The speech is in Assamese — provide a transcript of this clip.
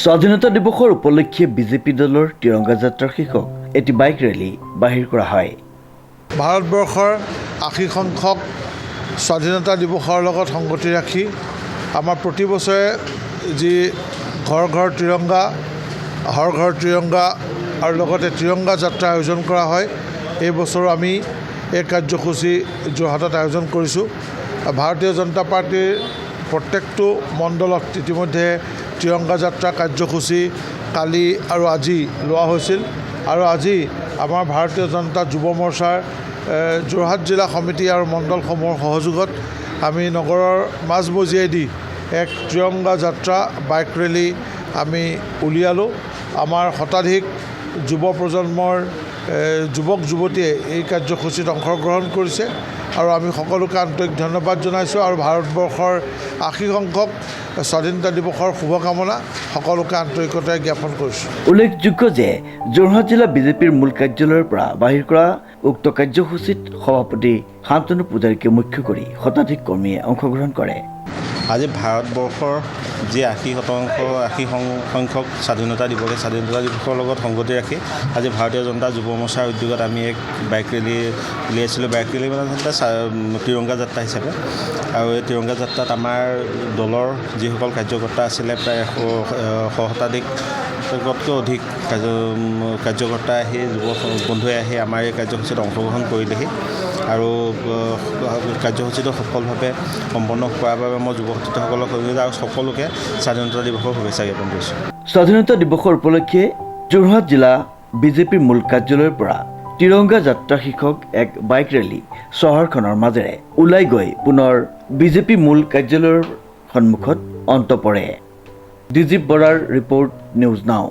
স্বাধীনতা দিৱসৰ উপলক্ষে বিজেপি দলৰ তিৰংগা যাত্ৰাৰ শীৰ্ষক এটি বাইক ৰেলী বাহিৰ কৰা হয়। ভাৰতবৰ্ষৰ ৮০ সংখ্যক স্বাধীনতা দিৱসৰ লগত সংগতি ৰাখি আমাৰ প্ৰতি বছৰে যি ঘৰ ঘৰ তিৰংগা, হৰ ঘৰ তিৰংগা আৰু লগতে তিৰংগা যাত্ৰা আয়োজন কৰা হয়। এই বছৰো আমি এই কাৰ্যসূচী যোৰহাটত আয়োজন কৰিছোঁ। ভাৰতীয় জনতা পাৰ্টিৰ প্ৰত্যেকটো মণ্ডলত ইতিমধ্যে তিৰংগা যাত্ৰা কাৰ্যসূচী কালি আৰু আজি লোৱা হৈছিল আৰু আজি আমাৰ ভাৰতীয় জনতা যুৱ মৰ্চাৰ যোৰহাট জিলা সমিতি আৰু মণ্ডলসমূহৰ সহযোগত আমি নগৰৰ মাজমজিয়াইদি এক তিৰংগা যাত্ৰা বাইক ৰেলী আমি উলিয়ালোঁ। আমাৰ শতাধিক যুৱ প্ৰজন্মৰ যুৱক যুৱতীয়ে এই কাৰ্যসূচীত অংশগ্ৰহণ কৰিছে আৰু আমি সকলোকে আন্তৰিক ধন্যবাদ জনাইছোঁ আৰু ভাৰতবৰ্ষৰ ৮০ সংখ্যক স্বাধীনতা দিৱসৰ শুভকামনা সকলোকে আন্তৰিকতাৰে জ্ঞাপন কৰিছোঁ। উল্লেখযোগ্য যে যোৰহাট জিলা বিজেপিৰ মূল কাৰ্যালয়ৰ পৰা বাহিৰ কৰা উক্ত কাৰ্যসূচীত সভাপতি শান্তনু পূজাৰীকে মুখ্য কৰি শতাধিক কৰ্মীয়ে অংশগ্ৰহণ কৰে। আজি ভাৰতবৰ্ষৰ যি ৮০ সংখ্যক স্বাধীনতা দিৱস, স্বাধীনতা দিৱসৰ লগত সংগতি ৰাখি আজি ভাৰতীয় জনতা যুৱ মৰ্চাৰ উদ্যোগত আমি এক বাইক ৰেলী উলিয়াইছিলোঁ। বাইক ৰেলী মানে তিৰংগা যাত্ৰা হিচাপে, আৰু এই তিৰংগা যাত্ৰাত আমাৰ দলৰ যিসকল কাৰ্যকৰ্তা আছিলে প্ৰায় ১০০ শতাধিকতকৈ অধিক কাৰ্যকৰ্তা আহি যুৱ বন্ধুৱে আহি আমাৰ এই কাৰ্যসূচীত অংশগ্ৰহণ কৰিলেহি আৰু কাৰ্যসূচীটো সফলভাৱে সম্পন্ন কৰাৰ বাবে মই যুৱ সতীৰ্থসকলক আৰু সকলোকে স্বাধীনতা দিৱসৰ শুভেচ্ছা জ্ঞাপন কৰিছোঁ। স্বাধীনতা দিৱসৰ উপলক্ষে যোৰহাট জিলা বিজেপিৰ মূল কাৰ্যালয়ৰ পৰা তিৰংগা যাত্ৰা শীৰ্ষক এক বাইক ৰেলী চহৰখনৰ মাজেৰে ওলাই গৈ পুনৰ বিজেপি মূল কাৰ্যালয়ৰ সন্মুখত অন্ত পৰে। দিজীপ বৰাৰ ৰিপৰ্ট, নিউজ নাও।